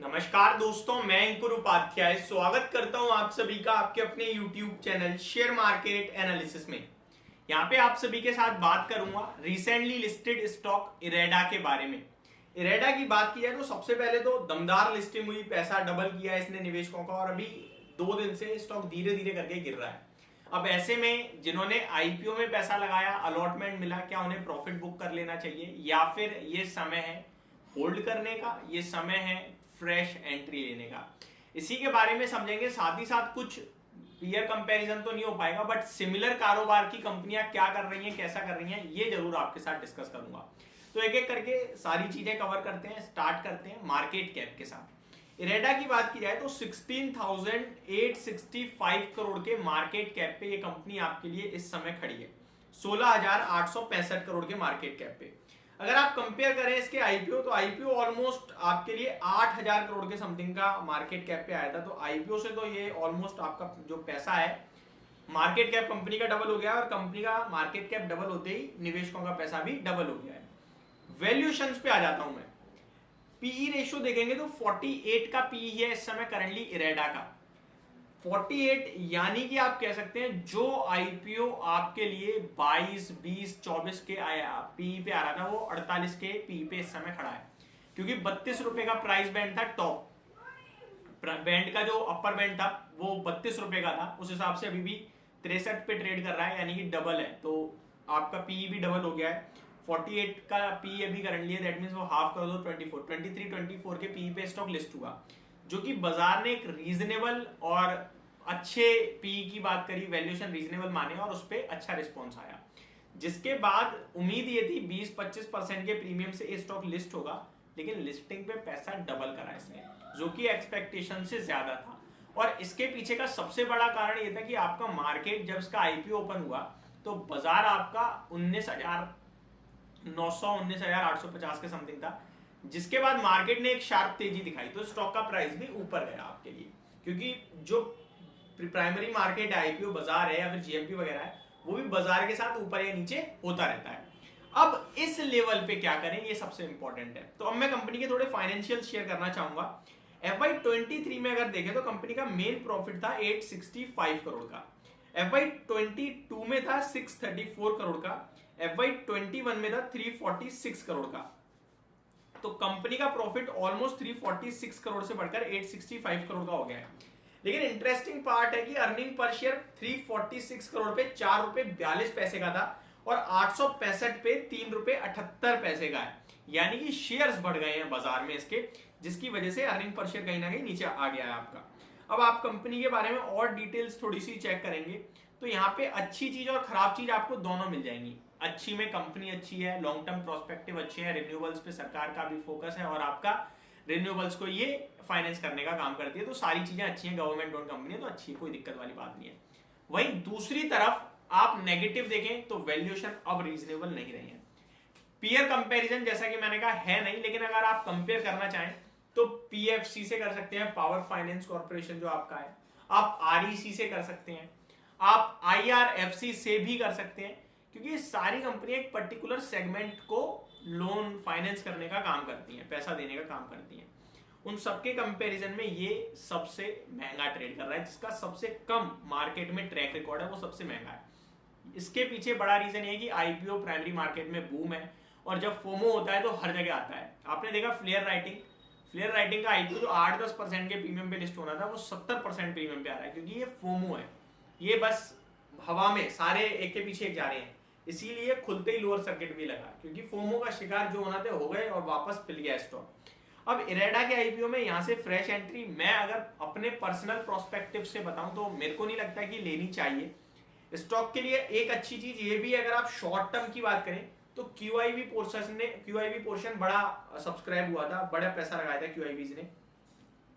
नमस्कार दोस्तों, मैं अंकुर उपाध्याय स्वागत करता हूं आप सभी का आपके अपने YouTube channel share market analysis में। यहां पे आप सभी के साथ बात करूंगा रिसेंटली लिस्टेड स्टॉक इरेडा के बारे में। इरेडा की बात की जाए तो सबसे पहले तो दमदार लिस्टिंग हुई, पैसा डबल किया इसने निवेशकों का और अभी 2 दिन से स्टॉक धीरे धीरे करके गिर रहा है। अब ऐसे में जिन्होंने आईपीओ में पैसा लगाया, अलॉटमेंट मिला, क्या उन्हें प्रॉफिट बुक कर लेना चाहिए या फिर ये समय है होल्ड करने का, ये समय है फ्रेश एंट्री लेने का? इसी के बारे में समझेंगे। साथ ही साथ कुछ पीयर कंपैरिजन तो नहीं हो पाएगा, बट सिमिलर कारोबार की कंपनियां क्या कर रही हैं, कैसा कर रही हैं, ये जरूर आपके साथ डिस्कस करूंगा। तो एक एक करके सारी चीजें कवर करते हैं। स्टार्ट करते हैं मार्केट कैप के साथ। इरेडा की बात की जाए तो 16,865 करोड़ के मार्केट कैप पे ये कंपनी आपके लिए इस समय खड़ी है। 16,865 करोड़ के मार्केट कैप पे अगर आप कंपेयर करें इसके आईपीओ, तो आईपीओ ऑलमोस्ट आपके लिए 8,000 करोड़ के समथिंग का मार्केट कैप पे आया था। तो आईपीओ से तो ये ऑलमोस्ट आपका जो पैसा है मार्केट कैप कंपनी का डबल हो गया और कंपनी का मार्केट कैप डबल होते ही निवेशकों का पैसा भी डबल हो गया है। वैल्यूएशंस पे आ जाता हूं मैं। पीई रेशियो देखेंगे तो 48 का पीई है इस समय करंटली इरेडा का। 48 यानी कि आप कह सकते हैं जो आईपीओ आपके लिए 22, 20, 24 के पी पे आ रहा था वो 48 के पी पे इस समय खड़ा है, क्योंकि 32 रुपए का प्राइस बैंड था। टॉप बैंड का जो अपर बैंड था वो 32 रुपए का था, उस हिसाब से अभी भी 63 पे ट्रेड कर रहा है, यानी कि डबल है। तो आपका पी भी डबल हो गया है। 48 का पी अभी करंटली है, दैट मींस वो हाफ कर दो 24, 23, 24 के पी पे स्टॉक लिस्ट हुआ, जो कि बाजार ने एक रीजनेबल और अच्छे पी की बात करी, वैल्यूएशन रीजनेबल माने और उस पर अच्छा रिस्पॉन्स आया। जिसके बाद उम्मीद ये थी 20-25% के प्रीमियम से ये स्टॉक लिस्ट होगा, लेकिन लिस्टिंग पे पैसा डबल करा इसने, जो कि एक्सपेक्टेशन से ज्यादा था। और इसके पीछे का सबसे बड़ा कारण ये था कि आपका मार्केट जब इसका आईपीओ ओपन हुआ तो बाजार आपका 19,900 19,850 के समथिंग था, जिसके बाद मार्केट ने एक शार्प तेजी दिखाई तो स्टॉक का प्राइस भी ऊपर गया आपके लिए, क्योंकि जो प्राइमरी मार्केट है, आईपीओ बाजार है या फिर जीएमपी वगैरह है, वो भी बाजार के साथ ऊपर या नीचे होता रहता है। अब इस लेवल पे क्या करें, ये सबसे इंपॉर्टेंट है। तो अब मैं कंपनी के थोड़े फाइनेंशियल शेयर करना चाहूंगा। FY23 में अगर देखें तो कंपनी का मेन प्रॉफिट था 865 करोड़ का, FY22 में था 634 करोड़ का, FY21 में था 346 करोड़ का। तो कंपनी का प्रॉफिट ऑलमोस्ट 346 करोड़ से बढ़कर 865 करोड़ का हो गया है। लेकिन इंटरेस्टिंग पार्ट है कि अर्निंग पर शेयर 346 करोड़ पे 4 रुपए 42 पैसे का था और 865 पे 3 रुपए 78 पैसे का है, यानी कि शेयर्स बढ़ गए हैं बाजार में इसके, जिसकी वजह से अर्निंग पर शेयर कहीं ना कहीं नीचे आ गया है आपका। अब आप कंपनी के बारे में और डिटेल्स थोड़ी सी चेक करेंगे तो यहाँ पे अच्छी चीज और खराब चीज आपको दोनों मिल जाएंगी। अच्छी में कंपनी अच्छी है, लॉन्ग टर्म प्रोस्पेक्टिव अच्छे हैं, रिन्यूएबल्स पे सरकार का भी फोकस है और आपका रिन्यूएबल्स को ये फाइनेंस करने का काम करती है, तो सारी चीजें अच्छी हैं, गवर्नमेंट ओन कंपनी है तो अच्छी है, कोई दिक्कत वाली बात नहीं है। वहीं दूसरी तरफ आप नेगेटिव देखें तो वैल्यूएशन अब रीजनेबल नहीं रही है। पीयर कंपैरिजन जैसा कि मैंने कहा है नहीं, लेकिन अगर आप कंपेयर करना चाहें तो पीएफसी से कर सकते हैं, पावर फाइनेंस कॉर्पोरेशन जो आपका है, आप आरईसी से कर सकते हैं, आप आईआरएफसी से भी कर सकते हैं, क्योंकि ये सारी कंपनियां एक पर्टिकुलर सेगमेंट को लोन फाइनेंस करने का काम करती हैं, पैसा देने का काम करती हैं। उन सबके कंपैरिजन में ये सबसे महंगा ट्रेड कर रहा है, जिसका सबसे कम मार्केट में ट्रैक रिकॉर्ड है, वो सबसे महंगा है। इसके पीछे बड़ा रीजन ये कि आईपीओ प्राइमरी मार्केट में बूम है और जब फोमो होता है तो हर जगह आता है। आपने देखा फ्लेयर राइटिंग का आईपीओ जो 8-10% के प्रीमियम पे लिस्ट होना था वो 70% प्रीमियम पे आ रहा है, क्योंकि ये फोमो है, ये बस हवा में सारे एक के पीछे एक जा रहे हैं, इसीलिए खुलते ही लोअर सर्किट भी लगा, क्योंकि फोमो का शिकार जो होना था हो गए और वापस पिल गया स्टॉक। अब इरेडा के आईपीओ में यहां से फ्रेश एंट्री मैं अगर अपने पर्सनल प्रोस्पेक्टिव से बताऊं तो मेरे को नहीं लगता कि लेनी चाहिए। स्टॉक के लिए एक अच्छी चीज ये भी है, अगर आप शॉर्ट टर्म की बात करें तो क्यूआईबी पोर्शन बड़ा सब्सक्राइब हुआ था, बड़ा पैसा लगाया था क्यूआईबी ने,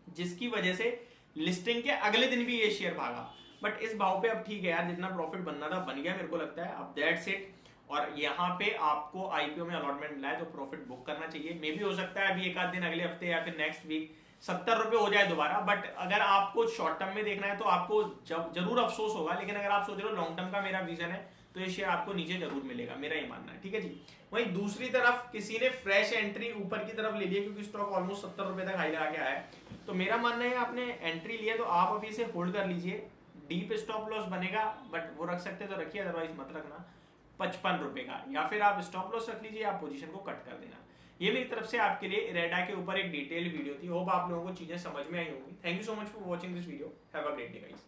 जिसकी वजह से लिस्टिंग के अगले दिन भी ये शेयर भागा। बट इस भाव पे अब ठीक है यार, जितना प्रॉफिट बनना था बन गया मेरे को लगता है, अब दैट्स इट। और यहाँ पे आपको आईपीओ में अलॉटमेंट मिला है तो प्रॉफिट बुक करना चाहिए। मे भी हो सकता है अभी एक आध दिन अगले हफ्ते या फिर नेक्स्ट वीक 70 रुपए हो जाए दोबारा, बट अगर आपको शॉर्ट टर्म में देखना है तो आपको जरूर अफसोस होगा। लेकिन अगर आप सोच रहे हो लॉन्ग टर्म का मेरा विजन है तो ये शेयर आपको नीचे जरूर मिलेगा, मेरा ये मानना है, ठीक है जी। वहीं दूसरी तरफ किसी ने फ्रेश एंट्री ऊपर की तरफ ले लिया क्योंकि स्टॉक ऑलमोस्ट 70 रुपए तक हाई लगा के आया है, तो मेरा मानना है आपने एंट्री लिया तो आप अभी इसे होल्ड कर लीजिए। डीप स्टॉप लॉस बनेगा, बट वो रख सकते तो रखिए, अदरवाइज मत रखना 55 रुपए का, या फिर आप स्टॉप लॉस रख लीजिए, आप पोजीशन को कट कर देना। ये मेरी तरफ से आपके लिए इरेडा के ऊपर एक डिटेल वीडियो थी। होप आप लोगों को चीजें समझ में आई होंगी। Thank you so much for watching this video. Have a great day guys.